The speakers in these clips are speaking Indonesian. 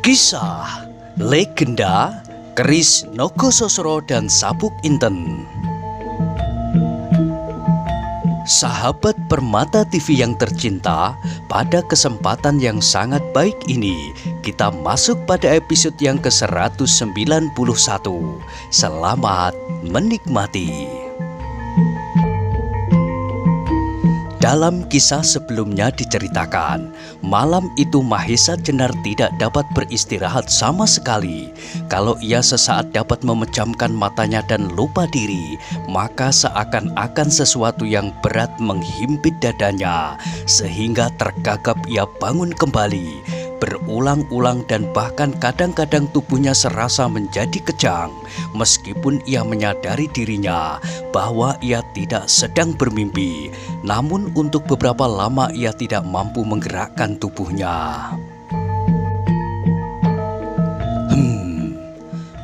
Kisah Legenda Keris Nogososro dan Sabuk Inten. Sahabat Permata TV yang tercinta, pada kesempatan yang sangat baik ini kita masuk pada episode yang ke-191. Selamat menikmati. Dalam kisah sebelumnya diceritakan, malam itu Mahesa Jenar tidak dapat beristirahat sama sekali. Kalau ia sesaat dapat memejamkan matanya dan lupa diri, maka seakan-akan sesuatu yang berat menghimpit dadanya, sehingga tergagap ia bangun kembali. Berulang-ulang dan bahkan kadang-kadang tubuhnya serasa menjadi kejang, meskipun ia menyadari dirinya bahwa ia tidak sedang bermimpi. Namun untuk beberapa lama ia tidak mampu menggerakkan tubuhnya.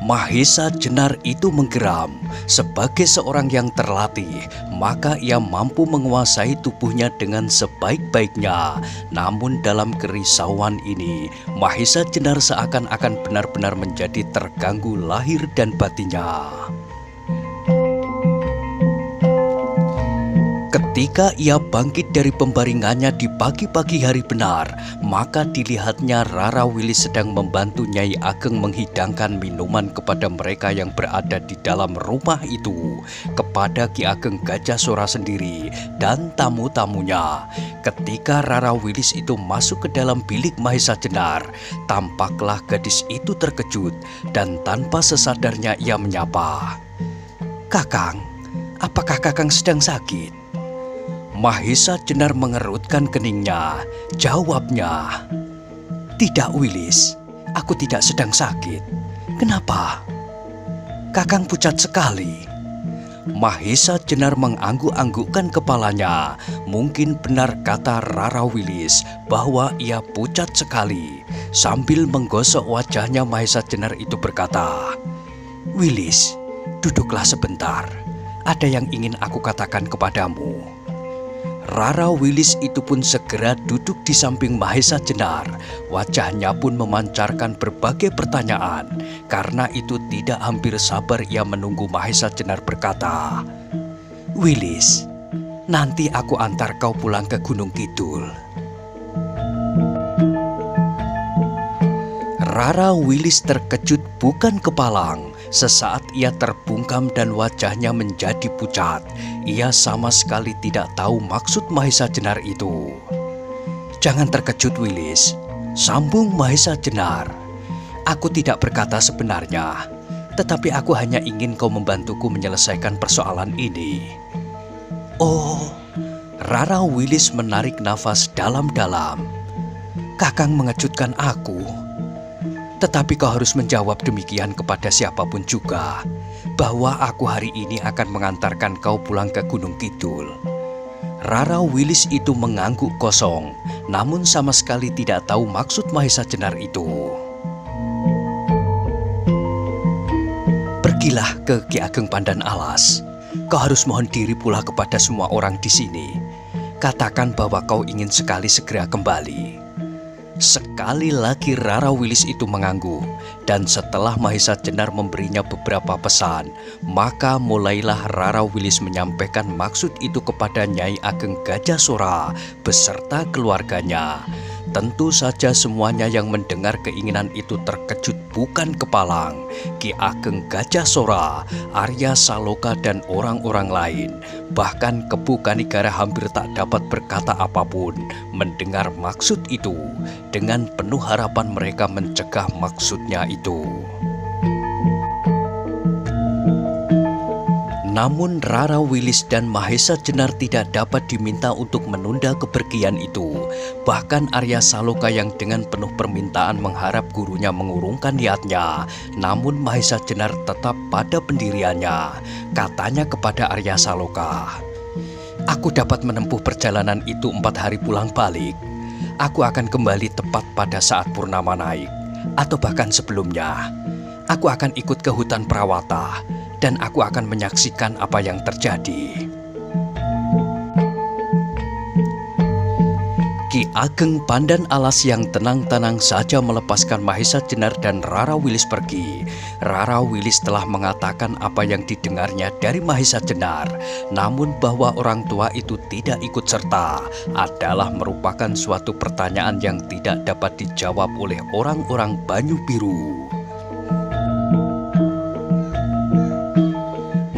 Mahesa Jenar itu menggeram. Sebagai seorang yang terlatih, maka ia mampu menguasai tubuhnya dengan sebaik-baiknya. Namun dalam kerisauan ini, Mahesa Jenar seakan-akan benar-benar menjadi terganggu lahir dan batinnya. Ketika ia bangkit dari pembaringannya di pagi-pagi hari benar, maka dilihatnya Rara Wilis sedang membantu Nyai Ageng menghidangkan minuman kepada mereka yang berada di dalam rumah itu, kepada Ki Ageng Gajah Sora sendiri dan tamu-tamunya. Ketika Rara Wilis itu masuk ke dalam bilik Mahesa Jenar, tampaklah gadis itu terkejut dan tanpa sesadarnya ia menyapa, "Kakang, apakah Kakang sedang sakit?" Mahesa Jenar mengerutkan keningnya. Jawabnya, "Tidak, Wilis, aku tidak sedang sakit. Kenapa? Kakang pucat sekali." Mahesa Jenar mengangguk-anggukkan kepalanya. Mungkin benar kata Rara Wilis bahwa ia pucat sekali. Sambil menggosok wajahnya, Mahesa Jenar itu berkata, "Wilis, duduklah sebentar. Ada yang ingin aku katakan kepadamu." Rara Wilis itu pun segera duduk di samping Mahesa Jenar. Wajahnya pun memancarkan berbagai pertanyaan. Karena itu tidak hampir sabar ia menunggu Mahesa Jenar berkata, "Wilis, nanti aku antar kau pulang ke Gunung Kidul." Rara Wilis terkejut bukan kepalang. Sesaat ia terbungkam dan wajahnya menjadi pucat. Ia sama sekali tidak tahu maksud Mahesa Jenar itu. "Jangan terkejut, Wilis," sambung Mahesa Jenar. "Aku tidak berkata sebenarnya, tetapi aku hanya ingin kau membantuku menyelesaikan persoalan ini." "Oh," Rara Wilis menarik nafas dalam-dalam. "Kakang mengejutkan aku. Tetapi kau harus menjawab demikian kepada siapapun juga, bahwa aku hari ini akan mengantarkan kau pulang ke Gunung Kidul." Rara Wilis itu mengangguk kosong, namun sama sekali tidak tahu maksud Mahesa Jenar itu. "Pergilah ke Ki Ageng Pandan Alas. Kau harus mohon diri pula kepada semua orang di sini. Katakan bahwa kau ingin sekali segera kembali." Sekali lagi Rara Wilis itu mengangguk, dan setelah Mahesa Jenar memberinya beberapa pesan, maka mulailah Rara Wilis menyampaikan maksud itu kepada Nyai Ageng Gajah Sora beserta keluarganya. Tentu saja semuanya yang mendengar keinginan itu terkejut bukan kepalang. Ki Ageng Gajah Sora, Arya Saloka dan orang-orang lain, bahkan Kepu Kanigara hampir tak dapat berkata apapun mendengar maksud itu. Dengan penuh harapan mereka mencegah maksudnya itu. Namun Rara Wilis dan Mahesa Jenar tidak dapat diminta untuk menunda kepergian itu. Bahkan Arya Saloka yang dengan penuh permintaan mengharap gurunya mengurungkan niatnya. Namun Mahesa Jenar tetap pada pendiriannya. Katanya kepada Arya Saloka, "Aku dapat menempuh perjalanan itu 4 hari pulang balik. Aku akan kembali tepat pada saat purnama naik, atau bahkan sebelumnya. Aku akan ikut ke hutan Prawata, dan aku akan menyaksikan apa yang terjadi." Ki Ageng Pandan Alas yang tenang-tenang saja melepaskan Mahesa Jenar dan Rara Wilis pergi. Rara Wilis telah mengatakan apa yang didengarnya dari Mahesa Jenar, namun bahwa orang tua itu tidak ikut serta adalah merupakan suatu pertanyaan yang tidak dapat dijawab oleh orang-orang Banyu Biru.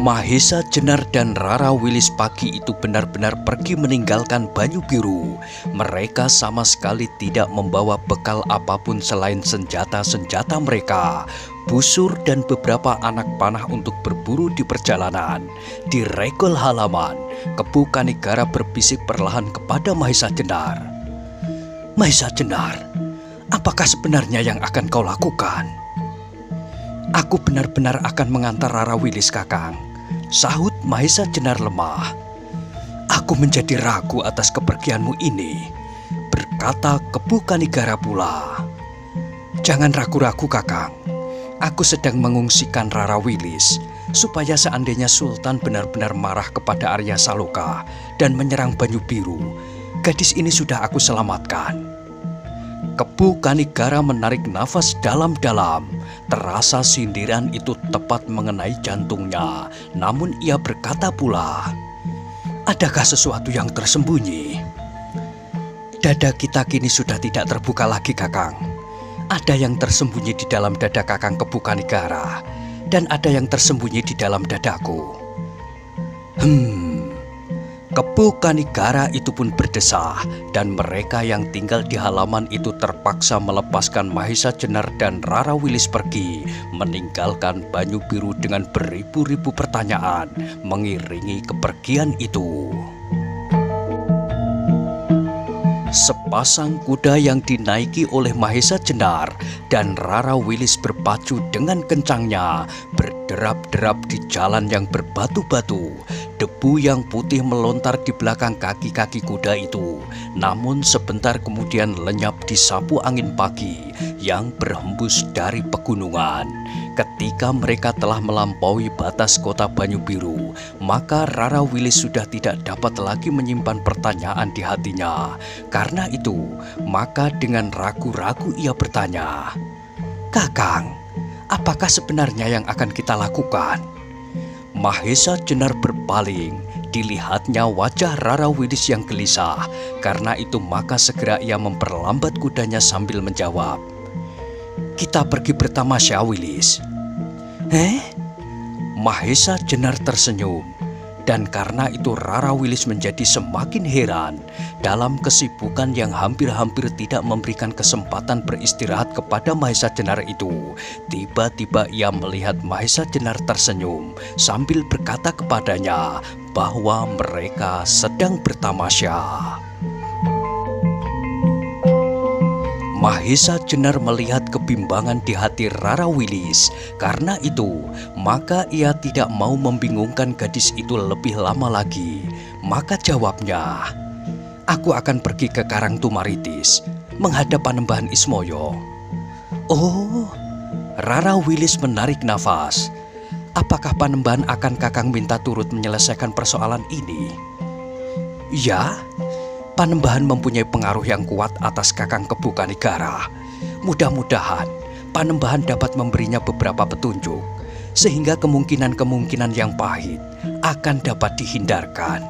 Mahesa Jenar dan Rara Wilis pagi itu benar-benar pergi meninggalkan Banyu Biru. Mereka sama sekali tidak membawa bekal apapun selain senjata-senjata mereka, busur dan beberapa anak panah untuk berburu di perjalanan. Di regol halaman, Kepu Kanigara berbisik perlahan kepada Mahesa Jenar. Mahesa Jenar, apakah sebenarnya yang akan kau lakukan? Aku benar-benar akan mengantar Rara Wilis, Kakang, sahut Mahesa Jenar lemah. Aku menjadi ragu atas kepergianmu ini, berkata Kepu Kanigara pula. Jangan ragu-ragu, Kakang. Aku sedang mengungsikan Rara Wilis, supaya seandainya Sultan benar-benar marah kepada Arya Saloka dan menyerang Banyu Biru, gadis ini sudah aku selamatkan. Kepu Kanigara menarik nafas dalam-dalam. Terasa sindiran itu tepat mengenai jantungnya. Namun ia berkata pula, adakah sesuatu yang tersembunyi? Dada kita kini sudah tidak terbuka lagi, Kakang. Ada yang tersembunyi di dalam dada Kakang Kepu Kanigara, dan ada yang tersembunyi di dalam dadaku. Kepu Kanigara itu pun berdesah, dan mereka yang tinggal di halaman itu terpaksa melepaskan Mahesa Jenar dan Rara Wilis pergi, meninggalkan Banyu Biru dengan beribu-ribu pertanyaan mengiringi kepergian itu. Sepasang kuda yang dinaiki oleh Mahesa Jenar dan Rara Wilis berpacu dengan kencangnya, berderap-derap di jalan yang berbatu-batu. Debu yang putih melontar di belakang kaki-kaki kuda itu, namun sebentar kemudian lenyap disapu angin pagi yang berhembus dari pegunungan. Ketika mereka telah melampaui batas kota Banyu Biru, maka Rara Wilis sudah tidak dapat lagi menyimpan pertanyaan di hatinya. Karena itu, maka dengan ragu-ragu ia bertanya, Kakang, apakah sebenarnya yang akan kita lakukan? Mahesa Jenar berpaling, dilihatnya wajah Rara Wilis yang gelisah. Karena itu maka segera ia memperlambat kudanya sambil menjawab, kita pergi bertamasya, Wilis. Mahesa Jenar tersenyum, dan karena itu Rara Wilis menjadi semakin heran. Dalam kesibukan yang hampir-hampir tidak memberikan kesempatan beristirahat kepada Mahesa Jenar itu, tiba-tiba ia melihat Mahesa Jenar tersenyum sambil berkata kepadanya bahwa mereka sedang bertamasya. Mahesa Jenar melihat kebimbangan di hati Rara Wilis. Karena itu, maka ia tidak mau membingungkan gadis itu lebih lama lagi. Maka jawabnya, aku akan pergi ke Karang Tumaritis, menghadap Panembahan Ismoyo. Oh, Rara Wilis menarik nafas. Apakah Panembahan akan Kakang minta turut menyelesaikan persoalan ini? Ya, Panembahan mempunyai pengaruh yang kuat atas Kakang Kepu Kanigara. Mudah-mudahan Panembahan dapat memberinya beberapa petunjuk, sehingga kemungkinan-kemungkinan yang pahit akan dapat dihindarkan.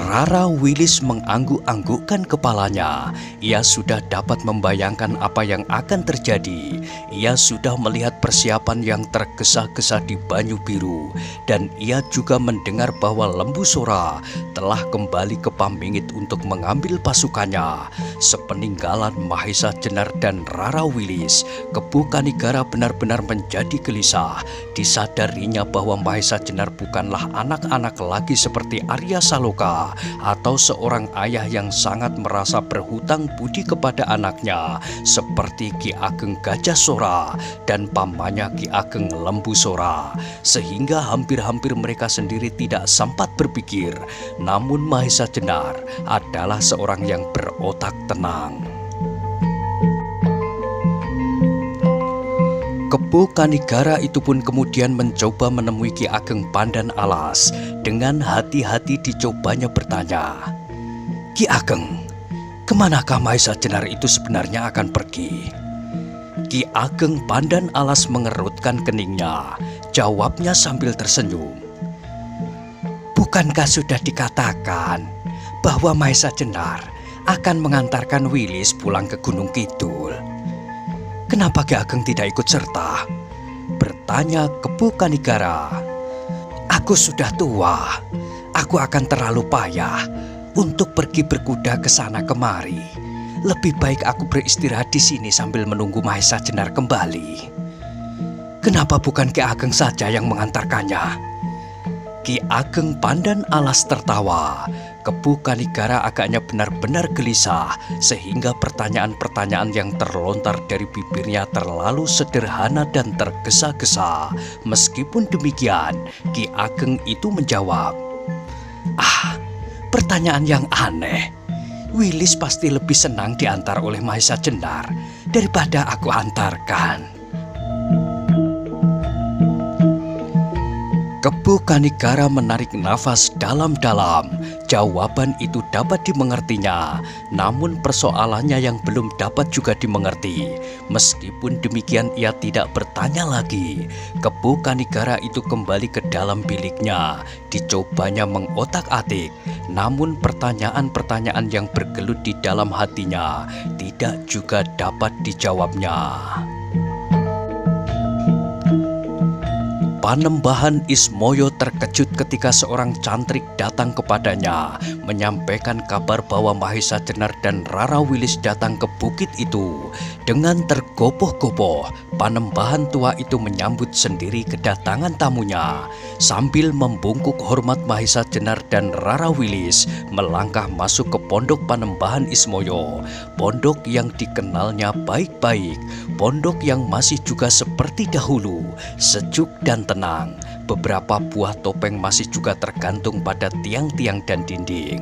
Rara Wilis mengangguk-anggukkan kepalanya. Ia sudah dapat membayangkan apa yang akan terjadi. Ia sudah melihat persiapan yang tergesa-gesa di Banyu Biru. Dan ia juga mendengar bahwa Lembu Sora telah kembali ke Pamingit untuk mengambil pasukannya. Sepeninggalan Mahesa Jenar dan Rara Wilis, Kepu Kanigara benar-benar menjadi gelisah. Disadarinya bahwa Mahesa Jenar bukanlah anak-anak lagi seperti Arya Saloka, atau seorang ayah yang sangat merasa berhutang budi kepada anaknya seperti Ki Ageng Gajah Sora dan pamannya Ki Ageng Lembu Sora, sehingga hampir-hampir mereka sendiri tidak sempat berpikir. Namun Mahesa Jenar adalah seorang yang berotak tenang. Kebo Kanigara itu pun kemudian mencoba menemui Ki Ageng Pandan Alas. Dengan hati-hati dicobanya bertanya, "Ki Ageng, kemanakah Mahesa Jenar itu sebenarnya akan pergi?" Ki Ageng Pandan Alas mengerutkan keningnya. Jawabnya sambil tersenyum, "Bukankah sudah dikatakan bahwa Mahesa Jenar akan mengantarkan Wilis pulang ke Gunung Kidul? Kenapa Ki Ageng tidak ikut serta?" bertanya Kebo Kanigara. "Aku sudah tua. Aku akan terlalu payah untuk pergi berkuda ke sana kemari. Lebih baik aku beristirahat di sini sambil menunggu Mahesa Jenar kembali." "Kenapa bukan Ki Ageng saja yang mengantarkannya?" Ki Ageng Pandan Alas tertawa. Kebo Kanigara agaknya benar-benar gelisah sehingga pertanyaan-pertanyaan yang terlontar dari bibirnya terlalu sederhana dan tergesa-gesa. Meskipun demikian, Ki Ageng itu menjawab, "Pertanyaan yang aneh. Wilis pasti lebih senang diantar oleh Mahesa Jenar daripada aku antarkan." Kebo Kanigara menarik nafas dalam-dalam. Jawaban itu dapat dimengertinya, namun persoalannya yang belum dapat juga dimengerti. Meskipun demikian ia tidak bertanya lagi. Kebo Kanigara itu kembali ke dalam biliknya. Dicobanya mengotak-atik, namun pertanyaan-pertanyaan yang bergelut di dalam hatinya tidak juga dapat dijawabnya. Panembahan Ismoyo terkejut ketika seorang cantrik datang kepadanya menyampaikan kabar bahwa Mahesa Jenar dan Rara Wilis datang ke bukit itu. Dengan tergopoh-gopoh, Panembahan tua itu menyambut sendiri kedatangan tamunya. Sambil membungkuk hormat Mahesa Jenar dan Rara Wilis melangkah masuk ke pondok Panembahan Ismoyo. Pondok yang dikenalnya baik-baik, pondok yang masih juga seperti dahulu, sejuk dan tenang. Beberapa buah topeng masih juga tergantung pada tiang-tiang dan dinding.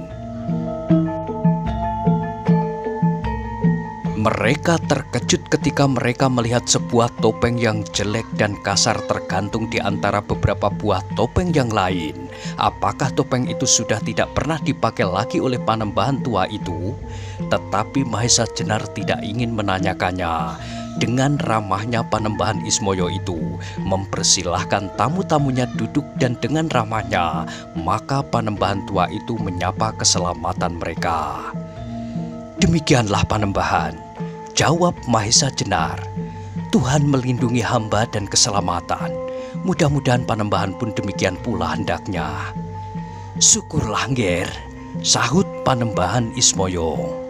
Mereka terkejut ketika mereka melihat sebuah topeng yang jelek dan kasar tergantung di antara beberapa buah topeng yang lain. Apakah topeng itu sudah tidak pernah dipakai lagi oleh Panembahan tua itu? Tetapi Mahesa Jenar tidak ingin menanyakannya. Dengan ramahnya Panembahan Ismoyo itu mempersilahkan tamu-tamunya duduk, dan dengan ramahnya maka Panembahan tua itu menyapa keselamatan mereka. "Demikianlah Panembahan," jawab Mahesa Jenar. "Tuhan melindungi hamba dan keselamatan. Mudah-mudahan Panembahan pun demikian pula hendaknya." "Syukurlah Ngger," sahut Panembahan Ismoyo.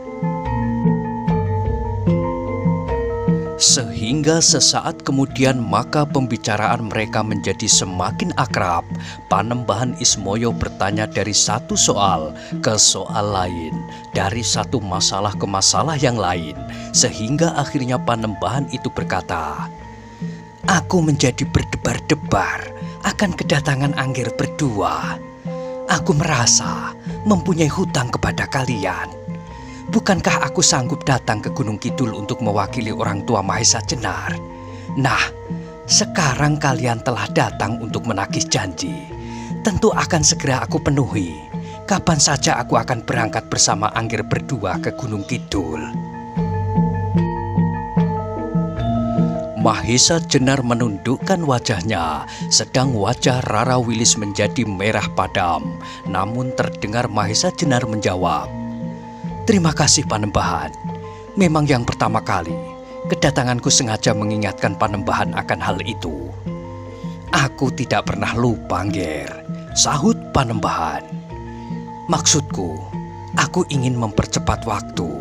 Sehingga sesaat kemudian maka pembicaraan mereka menjadi semakin akrab. Panembahan Ismoyo bertanya dari satu soal ke soal lain, dari satu masalah ke masalah yang lain, sehingga akhirnya Panembahan itu berkata, "Aku menjadi berdebar-debar akan kedatangan Angger berdua. Aku merasa mempunyai hutang kepada kalian. Bukankah aku sanggup datang ke Gunung Kidul untuk mewakili orang tua Mahesa Jenar? Nah, sekarang kalian telah datang untuk menagih janji. Tentu akan segera aku penuhi. Kapan saja aku akan berangkat bersama Angger berdua ke Gunung Kidul." Mahesa Jenar menundukkan wajahnya, sedang wajah Rara Wilis menjadi merah padam. Namun terdengar Mahesa Jenar menjawab, "Terima kasih Panembahan. Memang yang pertama kali kedatanganku sengaja mengingatkan Panembahan akan hal itu." "Aku tidak pernah lupa Ngger," sahut Panembahan. "Maksudku, aku ingin mempercepat waktu.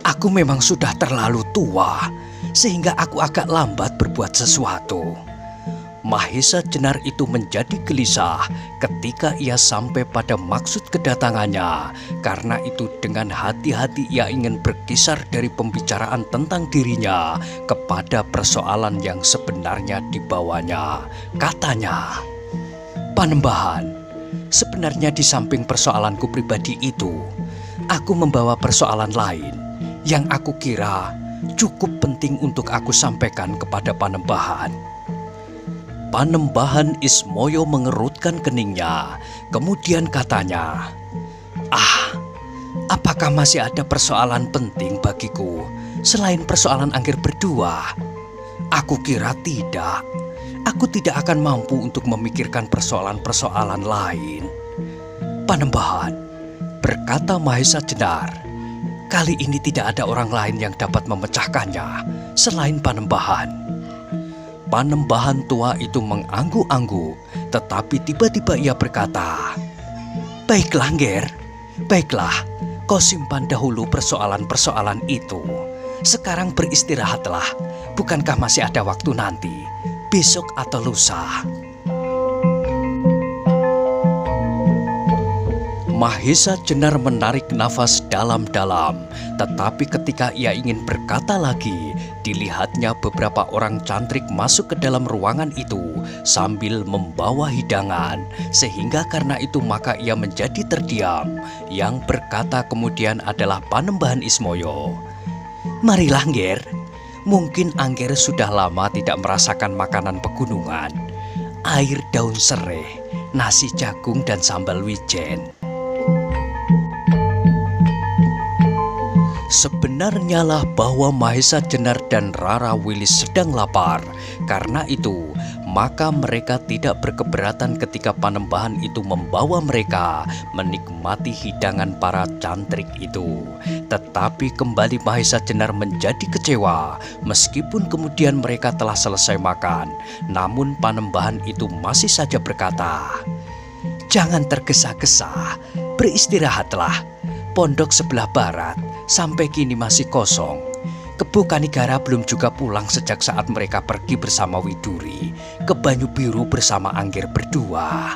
Aku memang sudah terlalu tua sehingga aku agak lambat berbuat sesuatu." Mahesa Jenar itu menjadi gelisah ketika ia sampai pada maksud kedatangannya. Karena itu dengan hati-hati ia ingin berkisar dari pembicaraan tentang dirinya kepada persoalan yang sebenarnya dibawanya. Katanya, "Panembahan, sebenarnya di samping persoalanku pribadi itu, aku membawa persoalan lain yang aku kira cukup penting untuk aku sampaikan kepada Panembahan." Panembahan Ismoyo mengerutkan keningnya, kemudian katanya, "Apakah masih ada persoalan penting bagiku selain persoalan Angger berdua? Aku kira tidak. Aku tidak akan mampu untuk memikirkan persoalan-persoalan lain." "Panembahan," berkata Mahesa Jenar, "kali ini tidak ada orang lain yang dapat memecahkannya selain Panembahan." Panembahan tua itu mengangguk-angguk, tetapi tiba-tiba ia berkata, "Baiklah, Angger. Baiklah, kau simpan dahulu persoalan-persoalan itu. Sekarang beristirahatlah. Bukankah masih ada waktu nanti, besok atau lusa?" Mahesa Jenar menarik nafas dalam-dalam, tetapi ketika ia ingin berkata lagi, dilihatnya beberapa orang cantrik masuk ke dalam ruangan itu sambil membawa hidangan, sehingga karena itu maka ia menjadi terdiam. Yang berkata kemudian adalah Panembahan Ismoyo. "Marilah, Angger. Mungkin Angger sudah lama tidak merasakan makanan pegunungan. Air daun sereh, nasi jagung dan sambal wijen. Sebenarnya lah bahwa Mahesa Jenar dan Rara Wilis sedang lapar. Karena itu, maka mereka tidak berkeberatan ketika Panembahan itu membawa mereka menikmati hidangan para cantrik itu. Tetapi kembali Mahesa Jenar menjadi kecewa. Meskipun kemudian mereka telah selesai makan, namun Panembahan itu masih saja berkata, "Jangan tergesa-gesa, beristirahatlah. Pondok sebelah barat sampai kini masih kosong. Kebu Kanigara belum juga pulang sejak saat mereka pergi bersama Widuri ke Banyu Biru bersama Angger berdua."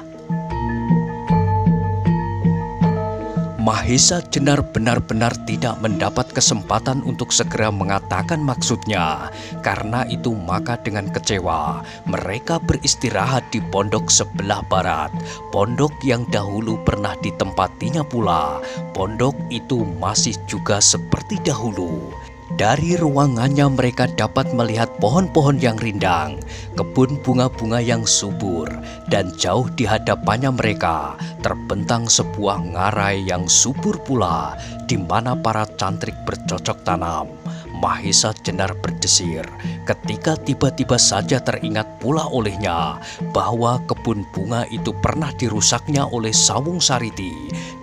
Mahesa Jenar benar-benar tidak mendapat kesempatan untuk segera mengatakan maksudnya. Karena itu maka dengan kecewa mereka beristirahat di pondok sebelah barat. Pondok yang dahulu pernah ditempatinya pula. Pondok itu masih juga seperti dahulu. Dari ruangannya mereka dapat melihat pohon-pohon yang rindang, kebun bunga-bunga yang subur, dan jauh di hadapannya mereka terbentang sebuah ngarai yang subur pula, di mana para cantrik bercocok tanam. Mahesa Jenar berdesir ketika tiba-tiba saja teringat pula olehnya bahwa kebun bunga itu pernah dirusaknya oleh Sawung Sariti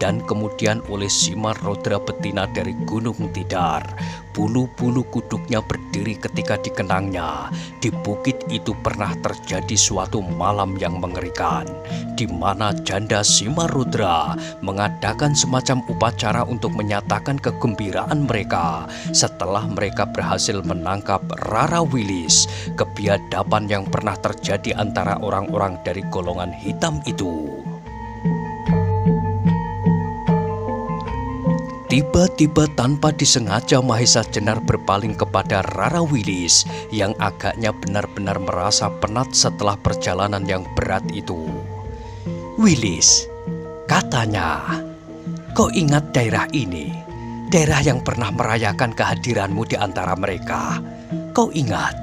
dan kemudian oleh Simar Rodra betina dari Gunung Tidar. Bulu-bulu kuduknya berdiri ketika dikenangnya. Di bukit itu pernah terjadi suatu malam yang mengerikan, di mana janda Simarudra mengadakan semacam upacara untuk menyatakan kegembiraan mereka setelah mereka berhasil menangkap Rara Wilis, kebiadaban yang pernah terjadi antara orang-orang dari golongan hitam itu. Tiba-tiba tanpa disengaja Mahesa Jenar berpaling kepada Rara Wilis yang agaknya benar-benar merasa penat setelah perjalanan yang berat itu. "Wilis," katanya, "kau ingat daerah ini? Daerah yang pernah merayakan kehadiranmu di antara mereka. Kau ingat?"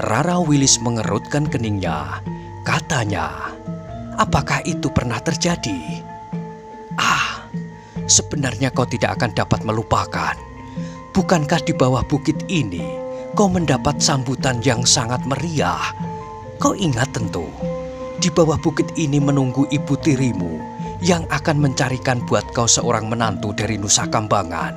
Rara Wilis mengerutkan keningnya. Katanya, "Apakah itu pernah terjadi?" "Sebenarnya kau tidak akan dapat melupakan. Bukankah di bawah bukit ini kau mendapat sambutan yang sangat meriah? Kau ingat tentu, di bawah bukit ini menunggu ibu tirimu yang akan mencarikan buat kau seorang menantu dari Nusa Kambangan."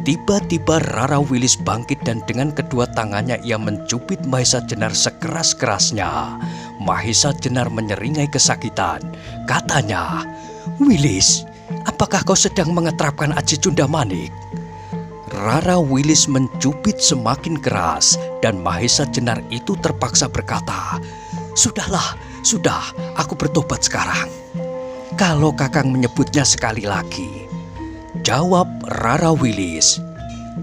Tiba-tiba Rara Wilis bangkit dan dengan kedua tangannya ia mencubit Mahesa Jenar sekeras-kerasnya. Mahesa Jenar menyeringai kesakitan. Katanya, "Wilis, apakah kau sedang mengetrapkan Aji Cundamanik?" Rara Wilis mencubit semakin keras dan Mahesa Jenar itu terpaksa berkata, "Sudahlah, sudah, aku bertobat sekarang." "Kalau Kakang menyebutnya sekali lagi," jawab Rara Wilis,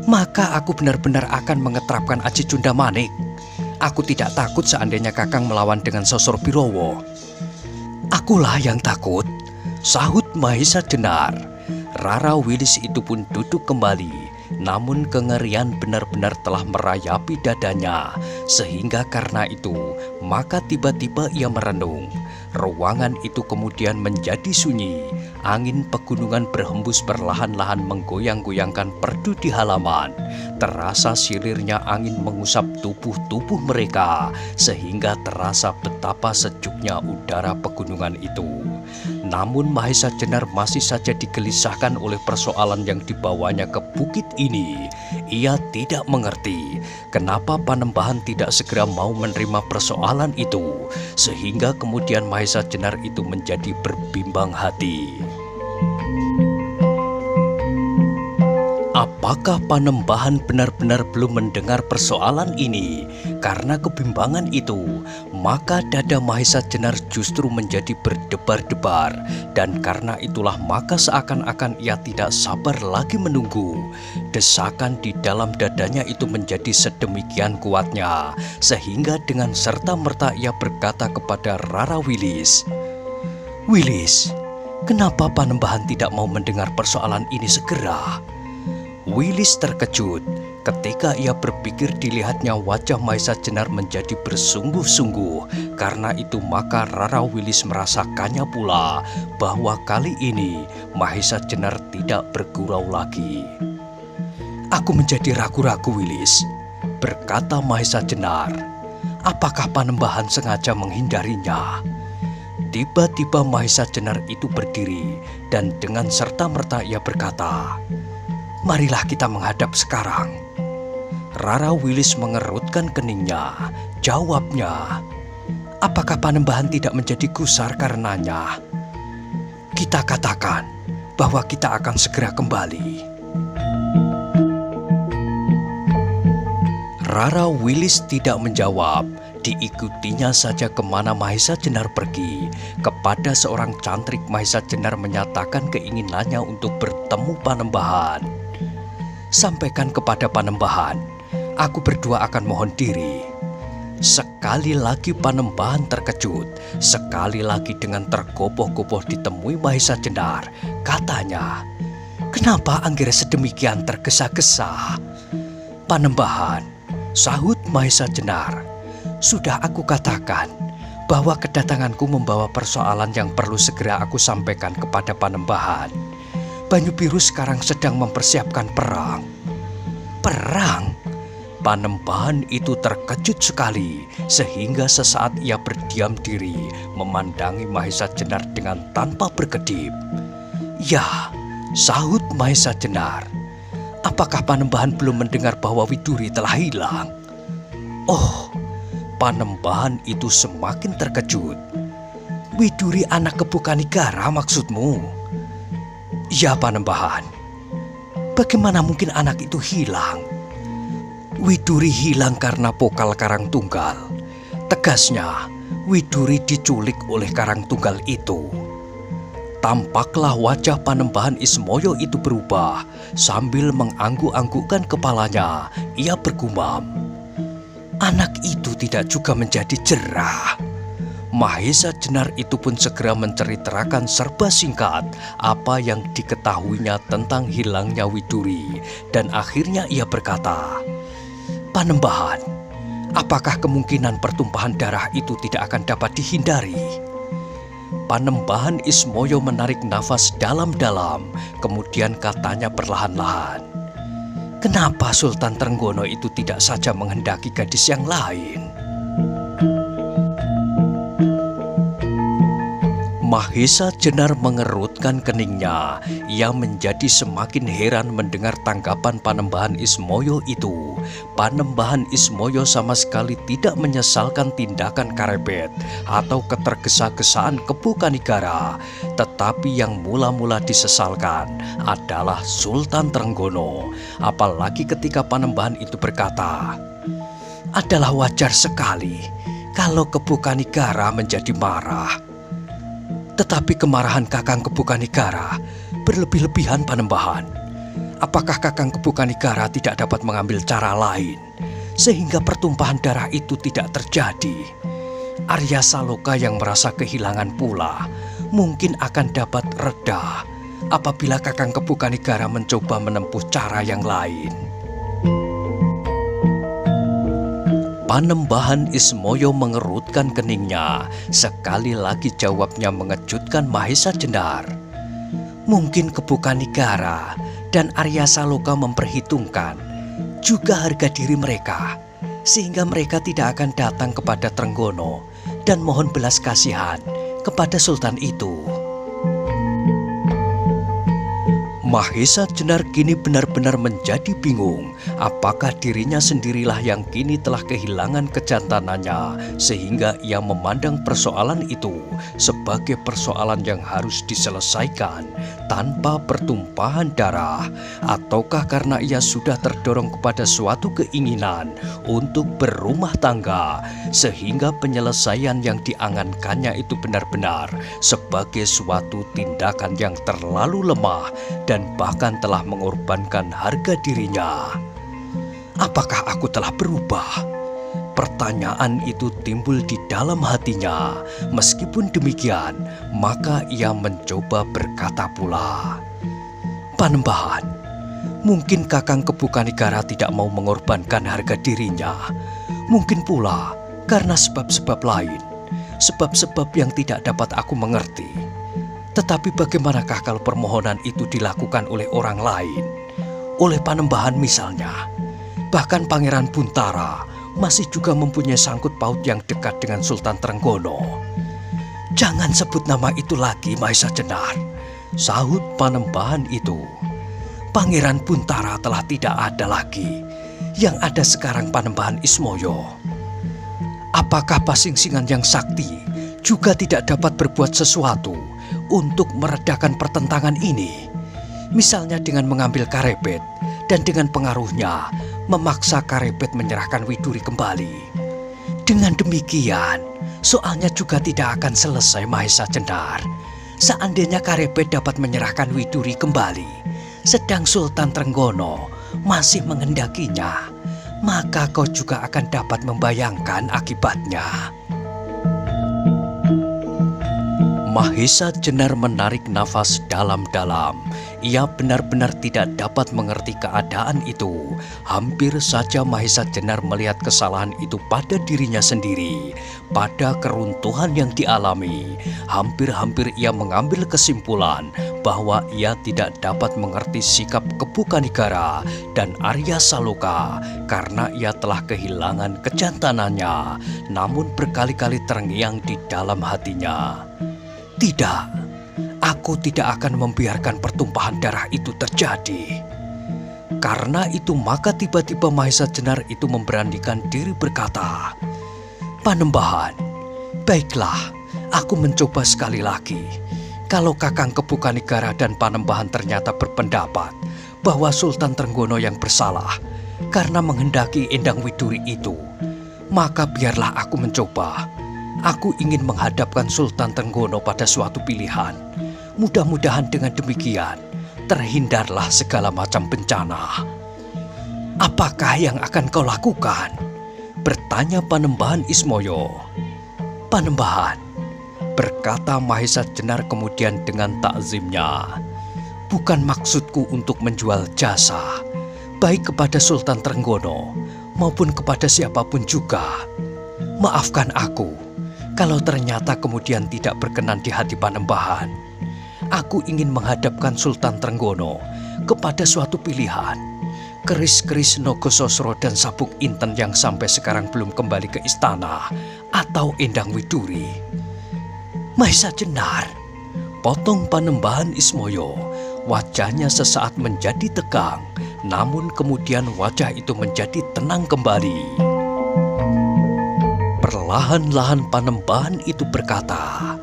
"maka aku benar-benar akan mengetrapkan Aji Cundamanik. Aku tidak takut seandainya Kakang melawan dengan Sosor Birowo." "Akulah yang takut," sahut Mahesa Jenar. Rara Wilis itu pun duduk kembali. namun kengerian benar-benar telah merayapi dadanya. Sehingga karena itu, maka tiba-tiba ia merenung. Ruangan itu kemudian menjadi sunyi. Angin pegunungan berhembus perlahan-lahan menggoyang-goyangkan perdu di halaman. Terasa silirnya angin mengusap tubuh-tubuh mereka, sehingga terasa betapa sejuknya udara pegunungan itu. Namun Mahesa Jenar masih saja digelisahkan oleh persoalan yang dibawanya ke bukit ini. Ia tidak mengerti kenapa Panembahan tidak segera mau menerima persoalan itu, sehingga kemudian Mahesa Jenar itu menjadi berbimbang hati. Apakah Panembahan benar-benar belum mendengar persoalan ini? Karena kebimbangan itu, maka dada Mahesa Jenar justru menjadi berdebar-debar. Dan karena itulah maka seakan-akan ia tidak sabar lagi menunggu. Desakan di dalam dadanya itu menjadi sedemikian kuatnya, sehingga dengan serta-merta ia berkata kepada Rara Wilis, "Wilis, kenapa Panembahan tidak mau mendengar persoalan ini segera?" Wilis terkejut ketika ia berpikir dilihatnya wajah Mahesa Jenar menjadi bersungguh-sungguh. Karena itu maka Rara Wilis merasakannya pula bahwa kali ini Mahesa Jenar tidak bergurau lagi. "Aku menjadi ragu-ragu, Wilis," berkata Mahesa Jenar. "Apakah Panembahan sengaja menghindarinya?" Tiba-tiba Mahesa Jenar itu berdiri dan dengan serta-merta ia berkata, "Marilah kita menghadap sekarang." Rara Wilis mengerutkan keningnya. Jawabnya, "Apakah Panembahan tidak menjadi gusar karenanya? Kita katakan bahwa kita akan segera kembali." Rara Wilis tidak menjawab. Diikutinya saja kemana Mahesa Jenar pergi. Kepada seorang cantrik Mahesa Jenar menyatakan keinginannya untuk bertemu Panembahan. "Sampaikan kepada Panembahan, aku berdua akan mohon diri." Sekali lagi Panembahan terkejut. Sekali lagi dengan tergopoh-gopoh ditemui Mahesa Jenar. Katanya, "Kenapa Anggira sedemikian tergesa-gesa?" "Panembahan," sahut Mahesa Jenar, "sudah aku katakan bahwa kedatanganku membawa persoalan yang perlu segera aku sampaikan kepada Panembahan. Banyu Biru sekarang sedang mempersiapkan perang." "Perang?" Panembahan itu terkejut sekali, sehingga sesaat ia berdiam diri memandangi Mahesa Jenar dengan tanpa berkedip. "Ya," sahut Mahesa Jenar, "apakah Panembahan belum mendengar bahwa Widuri telah hilang?" "Oh," Panembahan itu semakin terkejut. "Widuri anak Kebu Kanigara maksudmu?" "Ya, Panembahan." "Bagaimana mungkin anak itu hilang?" "Widuri hilang karena Pokal Karangtunggal. Tegasnya, Widuri diculik oleh Karangtunggal itu." Tampaklah wajah Panembahan Ismoyo itu berubah. Sambil mengangguk-anggukkan kepalanya, ia bergumam, "Anak itu tidak juga menjadi jerah." Mahesa Jenar itu pun segera menceritakan serba singkat apa yang diketahuinya tentang hilangnya Widuri. Dan akhirnya ia berkata, "Panembahan, apakah kemungkinan pertumpahan darah itu tidak akan dapat dihindari?" Panembahan Ismoyo menarik nafas dalam-dalam, kemudian katanya perlahan-lahan, "Kenapa Sultan Trenggono itu tidak saja menghendaki gadis yang lain?" Mahesa Jenar mengerutkan keningnya. Ia menjadi semakin heran mendengar tanggapan Panembahan Ismoyo itu. Panembahan Ismoyo sama sekali tidak menyesalkan tindakan Karebet atau ketergesa-gesaan Kebu Kanigara. Tetapi yang mula-mula disesalkan adalah Sultan Trenggono. Apalagi ketika Panembahan itu berkata, "Adalah wajar sekali kalau Kebu Kanigara menjadi marah. Tetapi kemarahan Kakang Kebu Kanigara berlebih-lebihan, Panembahan. Apakah Kakang Kebu Kanigara tidak dapat mengambil cara lain sehingga pertumpahan darah itu tidak terjadi? Arya Saloka yang merasa kehilangan pula mungkin akan dapat reda. apabila Kakang Kebukanigara mencoba menempuh cara yang lain. Panembahan Ismoyo mengerutkan keningnya. Sekali lagi jawabnya mengejutkan Mahesa Jenar. Mungkin Kebukanigara dan Arya Saloka memperhitungkan juga harga diri mereka, sehingga mereka tidak akan datang kepada Trenggono dan mohon belas kasihan kepada Sultan itu. Mahesa Jenar kini benar-benar menjadi bingung. Apakah dirinya sendirilah yang kini telah kehilangan kejantanannya, sehingga ia memandang persoalan itu sebagai persoalan yang harus diselesaikan tanpa pertumpahan darah, ataukah karena ia sudah terdorong kepada suatu keinginan untuk berumah tangga, sehingga penyelesaian yang diangankannya itu benar-benar sebagai suatu tindakan yang terlalu lemah dan bahkan telah mengorbankan harga dirinya. Apakah aku telah berubah? Pertanyaan itu timbul di dalam hatinya. Meskipun demikian, maka ia mencoba berkata pula, Panembahan, mungkin Kakang Kebukanigara tidak mau mengorbankan harga dirinya. Mungkin pula karena sebab-sebab lain, sebab-sebab yang tidak dapat aku mengerti. Tetapi bagaimanakah kalau permohonan itu dilakukan oleh orang lain? Oleh Panembahan misalnya. Bahkan Pangeran Buntara masih juga mempunyai sangkut paut yang dekat dengan Sultan Trenggono. Jangan sebut nama itu lagi, Mahesa Jenar, sahut Panembahan itu. Pangeran Buntara telah tidak ada lagi. Yang ada sekarang Panembahan Ismoyo. Apakah Pasingsingan yang sakti juga tidak dapat berbuat sesuatu untuk meredakan pertentangan ini? Misalnya dengan mengambil Karebet dan dengan pengaruhnya memaksa Karebet menyerahkan Widuri kembali. Dengan demikian, soalnya juga tidak akan selesai, Mahesa Jenar. Seandainya Karebet dapat menyerahkan Widuri kembali, sedang Sultan Trenggono masih menghendakinya, maka kau juga akan dapat membayangkan akibatnya. Mahesa Jenar menarik nafas dalam-dalam. Ia benar-benar tidak dapat mengerti keadaan itu. Hampir saja Mahesa Jenar melihat kesalahan itu pada dirinya sendiri, pada keruntuhan yang dialami. Hampir-hampir ia mengambil kesimpulan bahwa ia tidak dapat mengerti sikap Kebukanigara dan Arya Saloka karena ia telah kehilangan kejantanannya, namun berkali-kali terngiang di dalam hatinya. Tidak, aku tidak akan membiarkan pertumpahan darah itu terjadi. Karena itu maka tiba-tiba Mahesa Jenar itu memberanikan diri berkata, Panembahan, baiklah, aku mencoba sekali lagi. Kalau Kakang Kebukanigara dan Panembahan ternyata berpendapat bahwa Sultan Trenggono yang bersalah karena menghendaki Endang Widuri itu, maka biarlah aku mencoba. Aku ingin menghadapkan Sultan Trenggono pada suatu pilihan. Mudah-mudahan dengan demikian terhindarlah segala macam bencana. Apakah yang akan kau lakukan? Bertanya Panembahan Ismoyo. Panembahan, berkata Mahesa Jenar kemudian dengan takzimnya, bukan maksudku untuk menjual jasa, baik kepada Sultan Trenggono maupun kepada siapapun juga. Maafkan aku kalau ternyata kemudian tidak berkenan di hati Panembahan. Aku ingin menghadapkan Sultan Trenggono kepada suatu pilihan. Keris-keris Nogososro dan Sabuk Inten yang sampai sekarang belum kembali ke istana, atau Endang Widuri. Mahesa Jenar, potong Panembahan Ismoyo. Wajahnya sesaat menjadi tegang, namun kemudian wajah itu menjadi tenang kembali. Perlahan-lahan Panembahan itu berkata,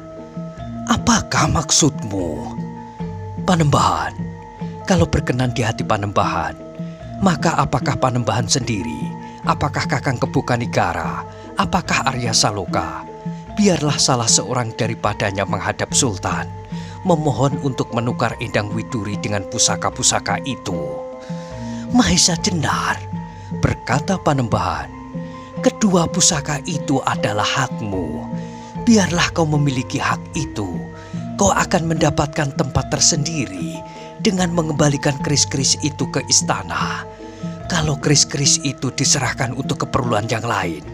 apakah maksudmu? Panembahan, kalau berkenan di hati Panembahan, maka apakah Panembahan sendiri, apakah Kakang Kebukanigara, apakah Arya Saloka, biarlah salah seorang daripadanya menghadap Sultan, memohon untuk menukar Endang Widuri dengan pusaka-pusaka itu. Mahesa Jenar, berkata Panembahan, kedua pusaka itu adalah hakmu. Biarlah kau memiliki hak itu. kau akan mendapatkan tempat tersendiri dengan mengembalikan keris-keris itu ke istana. Kalau keris-keris itu diserahkan untuk keperluan yang lain,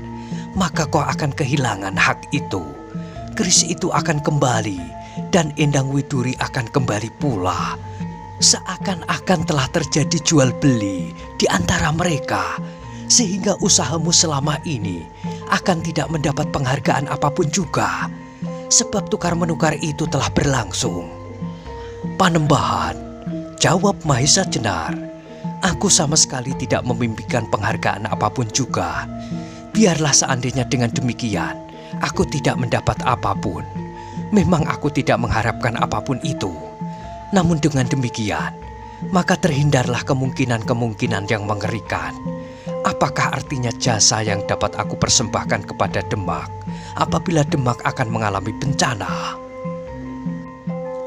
maka kau akan kehilangan hak itu. Keris itu akan kembali dan Endang Widuri akan kembali pula. Seakan-akan telah terjadi jual beli di antara mereka, sehingga usahamu selama ini akan tidak mendapat penghargaan apapun juga, sebab tukar-menukar itu telah berlangsung. Panembahan, jawab Mahesa Jenar, aku sama sekali tidak memimpikan penghargaan apapun juga. Biarlah seandainya dengan demikian, aku tidak mendapat apapun. Memang aku tidak mengharapkan apapun itu. Namun dengan demikian, maka terhindarlah kemungkinan-kemungkinan yang mengerikan. Apakah artinya jasa yang dapat aku persembahkan kepada Demak apabila Demak akan mengalami bencana?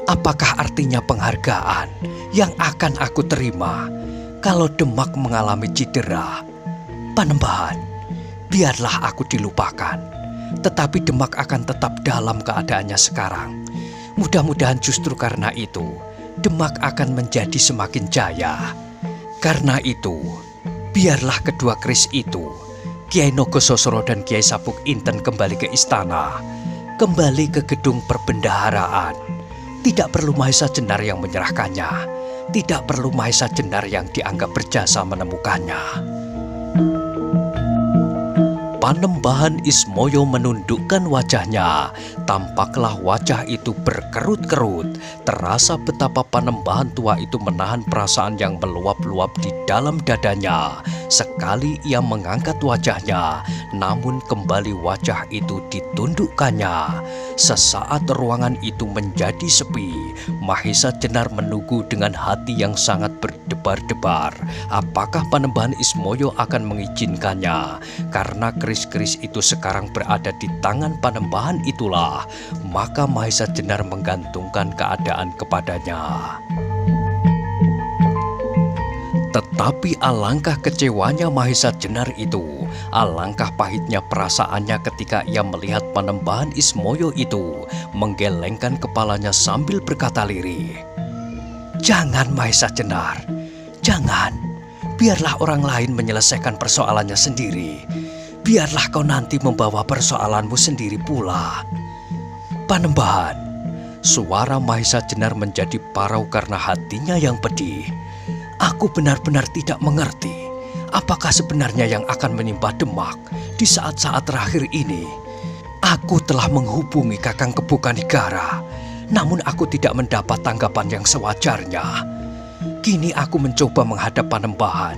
Apakah artinya penghargaan yang akan aku terima kalau Demak mengalami cedera? Panembahan, biarlah aku dilupakan, tetapi Demak akan tetap dalam keadaannya sekarang. Mudah-mudahan justru karena itu Demak akan menjadi semakin jaya. Karena itu, biarlah kedua keris itu, Kiai Nogososro dan Kiai Sabuk Inten kembali ke istana, kembali ke gedung perbendaharaan. Tidak perlu Mahesa Jenar yang menyerahkannya, tidak perlu Mahesa Jenar yang dianggap berjasa menemukannya. Panembahan Ismoyo menundukkan wajahnya. Tampaklah wajah itu berkerut-kerut. Terasa betapa Panembahan tua itu menahan perasaan yang meluap-luap di dalam dadanya. Sekali ia mengangkat wajahnya, namun kembali wajah itu ditundukkannya. Sesaat ruangan itu menjadi sepi. Mahesa Jenar menunggu dengan hati yang sangat berdebar-debar. Apakah Panembahan Ismoyo akan mengizinkannya? Karena keris-keris itu sekarang berada di tangan Panembahan itulah, maka Mahesa Jenar menggantungkan keadaan kepadanya. Tetapi alangkah kecewanya Mahesa Jenar itu, alangkah pahitnya perasaannya ketika ia melihat Panembahan Ismoyo itu menggelengkan kepalanya sambil berkata lirih, "Jangan Mahesa Jenar, jangan. Biarlah orang lain menyelesaikan persoalannya sendiri. Biarlah kau nanti membawa persoalanmu sendiri pula." Panembahan, suara Mahesa Jenar menjadi parau karena hatinya yang pedih. Aku benar-benar tidak mengerti apakah sebenarnya yang akan menimpa Demak di saat-saat terakhir ini. Aku telah menghubungi Kakang Kebokanigara, namun aku tidak mendapat tanggapan yang sewajarnya. Kini aku mencoba menghadap Panembahan,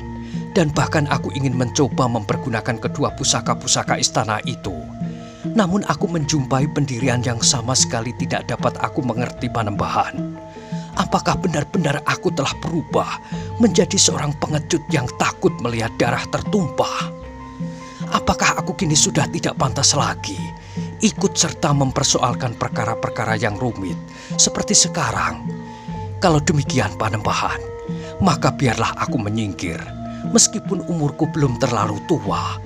dan bahkan aku ingin mencoba mempergunakan kedua pusaka-pusaka istana itu. Namun aku menjumpai pendirian yang sama sekali tidak dapat aku mengerti Panembahan. Apakah benar-benar aku telah berubah menjadi seorang pengecut yang takut melihat darah tertumpah? Apakah aku kini sudah tidak pantas lagi ikut serta mempersoalkan perkara-perkara yang rumit seperti sekarang? Kalau demikian Panembahan, maka biarlah aku menyingkir. Meskipun umurku belum terlalu tua,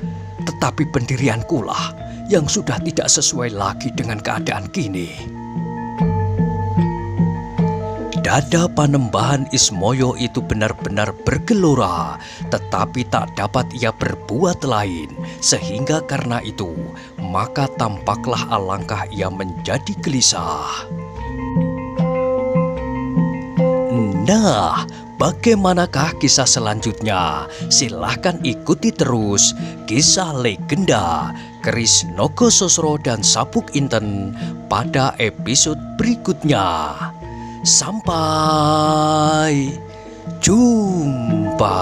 tetapi pendiriankulah yang sudah tidak sesuai lagi dengan keadaan kini. Dada Panembahan Ismoyo itu benar-benar bergelora, tetapi tak dapat ia berbuat lain, sehingga karena itu, maka tampaklah alangkah ia menjadi gelisah. Nah, bagaimanakah kisah selanjutnya? Silahkan ikuti terus kisah legenda Keris Nogososro dan Sabuk Inten pada episode berikutnya. Sampai jumpa.